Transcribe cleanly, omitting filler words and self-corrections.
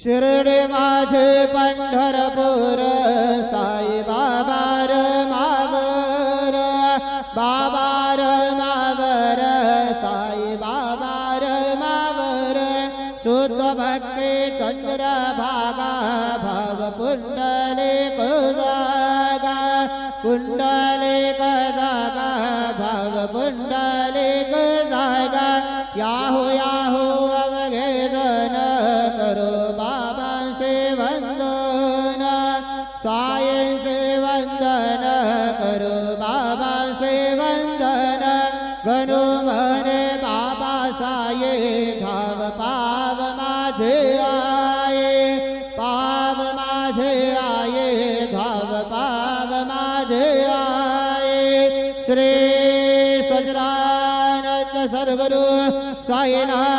शिर्डी माझे पंढरपूर साई बाबा र मावर बाबा र मावर साई बाबा र मावर शुद्ध भक्ती चंद्र भागा भाव पुंडलिक जागा पुंडलिक जागा भाव पुंडलिक जागा याहो याहो अवघे जन करो बाबा से वंदन साई से वंदन करो बाबा से वंदन गणो मने बाबा साये धाव पाव माझे आये पाव माझे आये धाव पाव माझे आये श्री सच्चिदानंद सद्गुरु साईनाथ